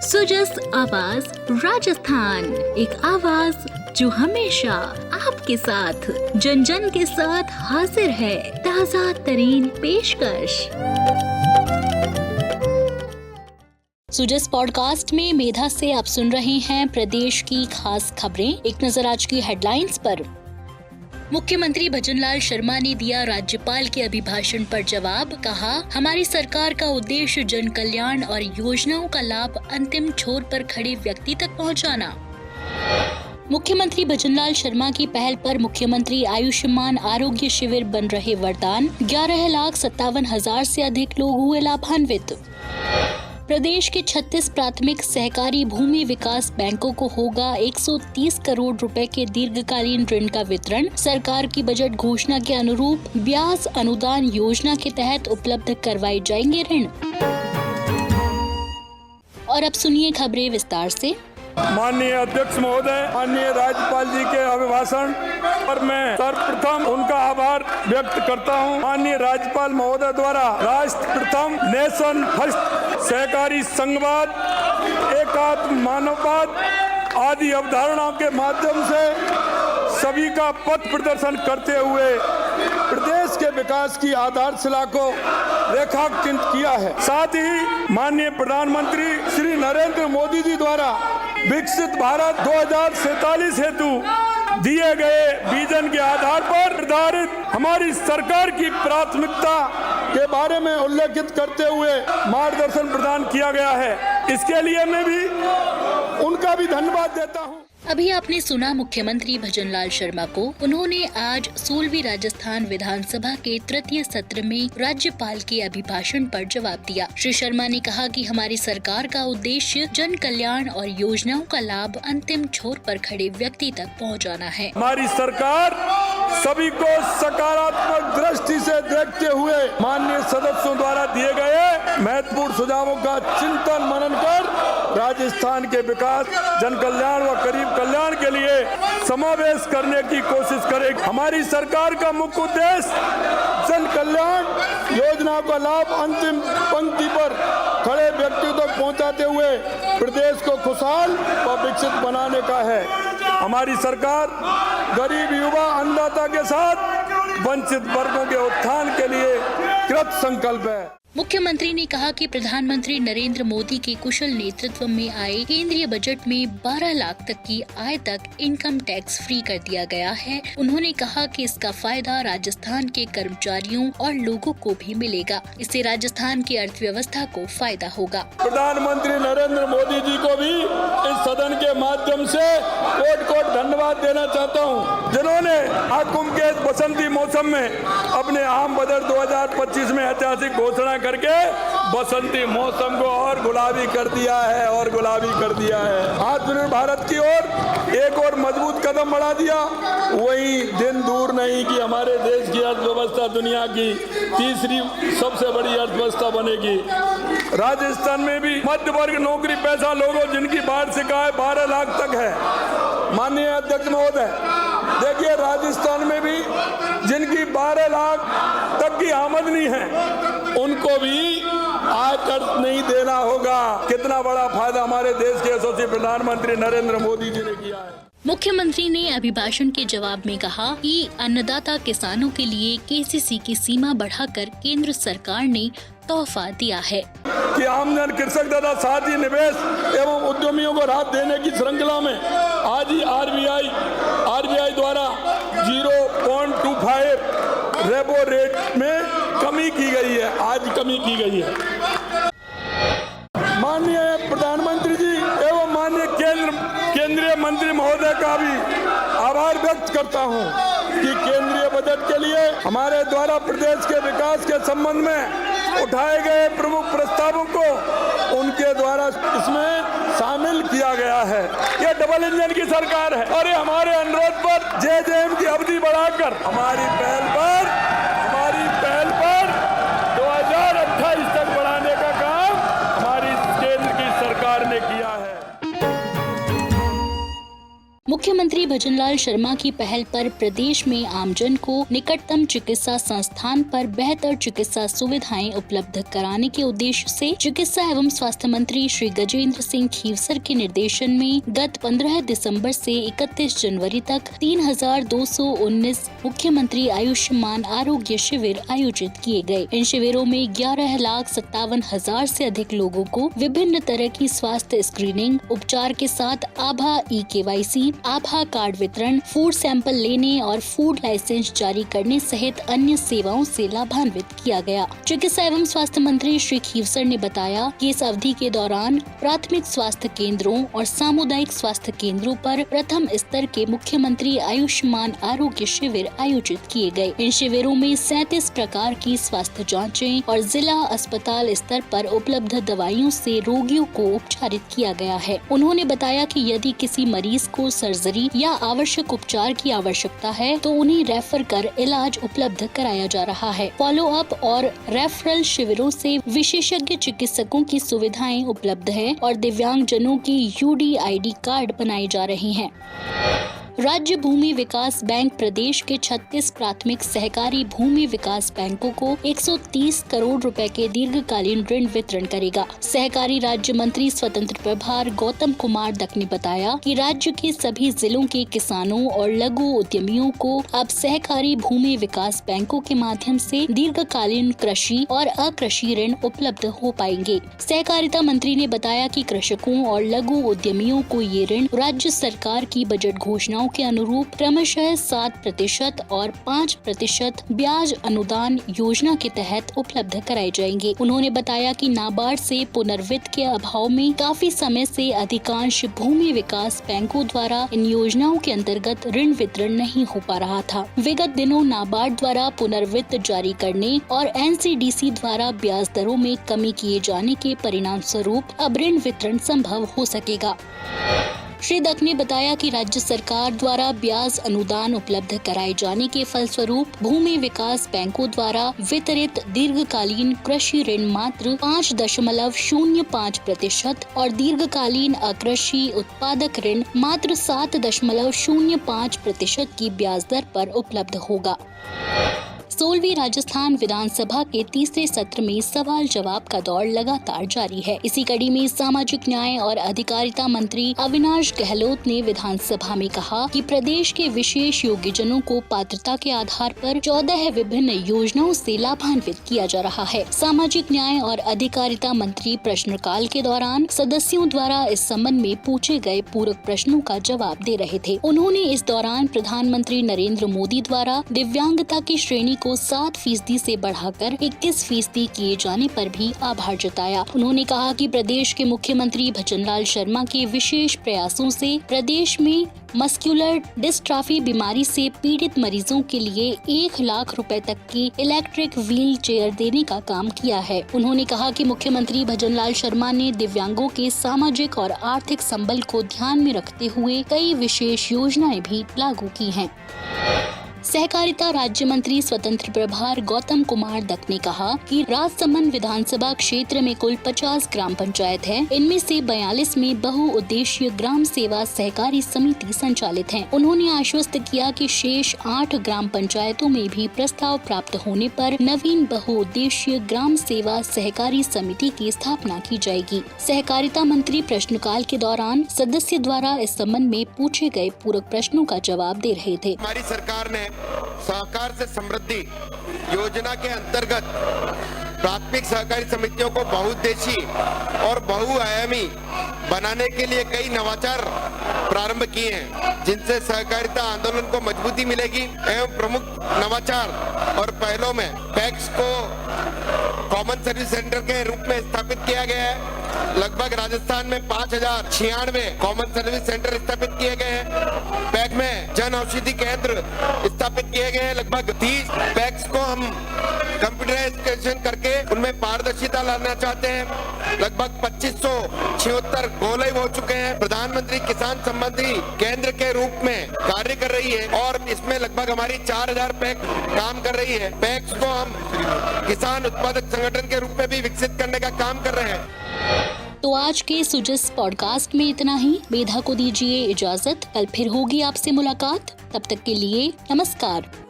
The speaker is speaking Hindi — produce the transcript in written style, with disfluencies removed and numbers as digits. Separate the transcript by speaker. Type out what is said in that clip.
Speaker 1: सुजस आवाज राजस्थान, एक आवाज जो हमेशा आपके साथ, जन जन के साथ हाजिर है। ताज़ा तरीन पेशकश। सुजस पॉडकास्ट में मेधा से आप सुन रहे हैं प्रदेश की खास खबरें। एक नजर आज की हेडलाइंस पर। मुख्यमंत्री भजनलाल शर्मा ने दिया राज्यपाल के अभिभाषण पर जवाब। कहा, हमारी सरकार का उद्देश्य जन कल्याण और योजनाओं का लाभ अंतिम छोर पर खड़े व्यक्ति तक पहुंचाना। मुख्यमंत्री भजनलाल शर्मा की पहल पर मुख्यमंत्री आयुष्मान आरोग्य शिविर बन रहे वरदान। 11,57,000 से अधिक लोग हुए लाभान्वित। प्रदेश के 36 प्राथमिक सहकारी भूमि विकास बैंकों को होगा 130 करोड़ रुपए के दीर्घकालीन ऋण का वितरण। सरकार की बजट घोषणा के अनुरूप ब्याज अनुदान योजना के तहत उपलब्ध करवाए जाएंगे ऋण। और अब सुनिए खबरें विस्तार से।
Speaker 2: माननीय अध्यक्ष महोदय, माननीय राज्यपाल जी के अभिभाषण पर मैं सर्वप्रथम उनका आभार व्यक्त करता हूं। माननीय राज्यपाल महोदय द्वारा राष्ट्र प्रथम, नेशन फर्स्ट, सहकारी संघवाद, एकात्म मानववाद आदि अवधारणाओं के माध्यम से सभी का पथ प्रदर्शन करते हुए प्रदेश के विकास की आधारशिला को रेखांकित किया है। साथ ही माननीय प्रधानमंत्री श्री नरेंद्र मोदी जी द्वारा विकसित भारत 2047 हेतु दिए गए विजन के आधार पर निर्धारित हमारी सरकार की प्राथमिकता के बारे में उल्लेखित करते हुए मार्गदर्शन प्रदान किया गया है। इसके लिए मैं भी उनका भी धन्यवाद देता हूं।
Speaker 1: अभी आपने सुना मुख्यमंत्री भजनलाल शर्मा को। उन्होंने आज 16वीं राजस्थान विधानसभा के तृतीय सत्र में राज्यपाल के अभिभाषण पर जवाब दिया। श्री शर्मा ने कहा कि हमारी सरकार का उद्देश्य जन कल्याण और योजनाओं का लाभ अंतिम छोर पर खड़े व्यक्ति तक पहुंचाना है।
Speaker 2: हमारी सरकार सभी को सकारात्मक दृष्टि से देखते हुए माननीय सदस्यों द्वारा दिए गए महत्वपूर्ण सुझावों का चिंतन मनन कर राजस्थान के विकास, जन कल्याण व गरीब कल्याण के लिए समावेश करने की कोशिश करेगी। हमारी सरकार का मुख्य उद्देश्य जन कल्याण योजना का लाभ अंतिम पंक्ति पर खड़े व्यक्तियों तक पहुंचाते हुए प्रदेश को खुशहाल व विकसित बनाने का है। हमारी सरकार गरीब, युवा, अन्नदाता के साथ वंचित वर्गों के उत्थान के लिए कृत संकल्प है।
Speaker 1: मुख्यमंत्री ने कहा कि प्रधानमंत्री नरेंद्र मोदी के कुशल नेतृत्व में आए केंद्रीय बजट में 12 लाख तक की आय तक इनकम टैक्स फ्री कर दिया गया है। उन्होंने कहा कि इसका फायदा राजस्थान के कर्मचारियों और लोगों को भी मिलेगा। इससे राजस्थान की अर्थव्यवस्था को फायदा होगा।
Speaker 2: प्रधानमंत्री नरेंद्र मोदी जी को भी इस सदन के माध्यम से कोट कोट धन्यवाद देना चाहता हूँ, जिन्होंने आकुंभ के बसंती मौसम में अपने आम बजट 2025 में ऐतिहासिक घोषणा करके बसंती मौसम को और गुलाबी कर दिया है आत्मनिर्भर भारत की ओर एक और मजबूत कदम बढ़ा दिया। वही दिन दूर नहीं कि हमारे देश की अर्थव्यवस्था दुनिया की तीसरी सबसे बड़ी अर्थव्यवस्था बनेगी। राजस्थान में भी मध्य वर्ग नौकरी पेशा लोगों जिनकी वार्षिक आय 12 लाख तक है। माननीय अध्यक्ष महोदय, देखिए राजस्थान में भी जिनकी 12 लाख तक की आमदनी है उनको भी आयकर नहीं देना होगा। कितना बड़ा फायदा हमारे देश के यशस्वी प्रधानमंत्री नरेंद्र मोदी जी ने किया है।
Speaker 1: मुख्यमंत्री ने अभिभाषण के जवाब में कहा कि अन्नदाता किसानों के लिए केसीसी की सीमा बढ़ाकर केंद्र सरकार ने तोहफा दिया है
Speaker 2: कि आमजन कृषक तथा साथ ही निवेश एवं उद्यमियों को राहत देने की श्रृंखला में आज ही आरबीआई द्वारा 0.25 रेपो रेट में कमी की गई है। आज कमी की गई है। माननीय प्रधानमंत्री जी एवं माननीय केंद्रीय मंत्री महोदय का भी आभार व्यक्त करता हूं कि केंद्रीय बजट के लिए हमारे द्वारा प्रदेश के विकास के संबंध में उठाए गए प्रमुख प्रस्तावों को उनके द्वारा इसमें शामिल किया गया है। ये डबल इंजन की सरकार है और ये हमारे अनुरोध पर जेजेएम की अवधि बढ़ाकर हमारी पहल पर 2028 तक बढ़ाने का काम हमारी केंद्र की सरकार ने किया है।
Speaker 1: मुख्यमंत्री भजनलाल शर्मा की पहल पर प्रदेश में आमजन को निकटतम चिकित्सा संस्थान पर बेहतर चिकित्सा सुविधाएं उपलब्ध कराने के उद्देश्य से चिकित्सा एवं स्वास्थ्य मंत्री श्री गजेंद्र सिंह खीवसर के निर्देशन में गत 15 दिसंबर से 31 जनवरी तक 3219 मुख्यमंत्री आयुष्मान आरोग्य शिविर आयोजित किए गए। इन शिविरों में 11,57,000 से अधिक लोगों को विभिन्न तरह की स्वास्थ्य स्क्रीनिंग उपचार के साथ आभा ई-केवाईसी, आभा कार्ड वितरण, फूड सैंपल लेने और फूड लाइसेंस जारी करने सहित अन्य सेवाओं से लाभान्वित किया गया। चिकित्सा एवं स्वास्थ्य मंत्री श्री खीवसर ने बताया कि इस अवधि के दौरान प्राथमिक स्वास्थ्य केंद्रों और सामुदायिक स्वास्थ्य केंद्रों पर प्रथम स्तर के मुख्यमंत्री आयुष्मान आरोग्य शिविर आयोजित किए गए। इन शिविरों में 37 प्रकार की स्वास्थ्य जांचें और जिला अस्पताल स्तर पर उपलब्ध दवाइयों से रोगियों को उपचारित किया गया है। उन्होंने बताया कि यदि किसी मरीज को सर्जरी या आवश्यक उपचार की आवश्यकता है तो उन्हें रेफर कर इलाज उपलब्ध कराया जा रहा है। फॉलो अप और रेफरल शिविरों से विशेषज्ञ चिकित्सकों की सुविधाएं उपलब्ध है और दिव्यांग जनों की UDID कार्ड बनाए जा रहे हैं। राज्य भूमि विकास बैंक प्रदेश के 36 प्राथमिक सहकारी भूमि विकास बैंकों को 130 करोड़ रुपए के दीर्घकालीन ऋण वितरण करेगा। सहकारी राज्य मंत्री स्वतंत्र प्रभार गौतम कुमार दत्त ने बताया कि राज्य के सभी जिलों के किसानों और लघु उद्यमियों को अब सहकारी भूमि विकास बैंकों के माध्यम से दीर्घकालीन कृषि और अकृषि ऋण उपलब्ध हो पाएंगे। सहकारिता मंत्री ने बताया कि कृषकों और लघु उद्यमियों को ये ऋण राज्य सरकार की बजट घोषणाओं के अनुरूप क्रमशः 7% और 5% ब्याज अनुदान योजना के तहत उपलब्ध कराए जाएंगे। उन्होंने बताया कि नाबार्ड से पुनर्वित्त के अभाव में काफी समय से अधिकांश भूमि विकास बैंकों द्वारा इन योजनाओं के अंतर्गत ऋण वितरण नहीं हो पा रहा था। विगत दिनों नाबार्ड द्वारा पुनर्वित्त जारी करने और NCDC द्वारा ब्याज दरों में कमी किए जाने के परिणाम स्वरूप अब ऋण वितरण संभव हो सकेगा। श्री दत्त ने बताया कि राज्य सरकार द्वारा ब्याज अनुदान उपलब्ध कराए जाने के फलस्वरूप भूमि विकास बैंकों द्वारा वितरित दीर्घकालीन कृषि ऋण मात्र 5.05% और दीर्घकालीन अकृषि उत्पादक ऋण मात्र 7.05% की ब्याज दर पर उपलब्ध होगा। 16वीं राजस्थान विधानसभा के तीसरे सत्र में सवाल जवाब का दौर लगातार जारी है। इसी कड़ी में सामाजिक न्याय और अधिकारिता मंत्री अविनाश गहलोत ने विधानसभा में कहा कि प्रदेश के विशेष योग्यजनों को पात्रता के आधार पर 14 विभिन्न योजनाओं से लाभान्वित किया जा रहा है। सामाजिक न्याय और अधिकारिता मंत्री प्रश्नकाल के दौरान सदस्यों द्वारा इस संबंध में पूछे गए पूरक प्रश्नों का जवाब दे रहे थे। उन्होंने इस दौरान प्रधानमंत्री नरेंद्र मोदी द्वारा दिव्यांगता की श्रेणी को 7% से बढ़ाकर 21% किए जाने पर भी आभार जताया। उन्होंने कहा कि प्रदेश के मुख्यमंत्री भजनलाल शर्मा के विशेष प्रयासों से प्रदेश में मस्कुलर डिस्ट्राफी बीमारी से पीड़ित मरीजों के लिए 1 लाख रुपए तक की इलेक्ट्रिक व्हील चेयर देने का काम किया है। उन्होंने कहा कि मुख्यमंत्री भजनलाल शर्मा ने दिव्यांगों के सामाजिक और आर्थिक संबल को ध्यान में रखते हुए कई विशेष योजनाएं भी लागू की हैं। सहकारिता राज्य मंत्री स्वतंत्र प्रभार गौतम कुमार दत्त ने कहा कि राजसमंद विधानसभा क्षेत्र में कुल 50 ग्राम पंचायत है। इनमें से 42 में बहुउद्देशीय ग्राम सेवा सहकारी समिति संचालित है। उन्होंने आश्वस्त किया कि शेष 8 ग्राम पंचायतों में भी प्रस्ताव प्राप्त होने पर नवीन बहुउद्देशीय ग्राम सेवा सहकारी समिति की स्थापना की जाएगी। सहकारिता मंत्री प्रश्नकाल के दौरान सदस्य द्वारा इस संबंध में पूछे गए पूरक प्रश्नों का जवाब दे रहे थे।
Speaker 3: हमारी सरकार ने सहकार से समृद्धि योजना के अंतर्गत प्राथमिक सहकारी समितियों को बहुउद्देशीय और बहुआयामी बनाने के लिए कई नवाचार प्रारंभ किए हैं, जिनसे सहकारिता आंदोलन को मजबूती मिलेगी। एवं प्रमुख नवाचार और पहलों में पैक्स को कॉमन सर्विस सेंटर के रूप में स्थापित किया गया है। लगभग राजस्थान में 5096 कॉमन सर्विस सेंटर स्थापित किए गए हैं। पैक में जन औषधि केंद्र स्थापित किए गए हैं। लगभग 30 पैक्स को हम कंप्यूटराइजेशन करके उनमें पारदर्शिता लाना चाहते हैं। लगभग 2576 गोले हो चुके हैं। प्रधानमंत्री किसान संबंधी केंद्र के रूप में कार्य कर रही है और इसमें लगभग हमारी 4000 पैक काम कर रही है। पैक्स को हम किसान उत्पादक संगठन के रूप में भी विकसित करने का काम कर रहे हैं।
Speaker 1: तो आज के सुजस पॉडकास्ट में इतना ही। मेधा को दीजिए इजाजत, कल फिर होगी आपसे मुलाकात। तब तक के लिए नमस्कार।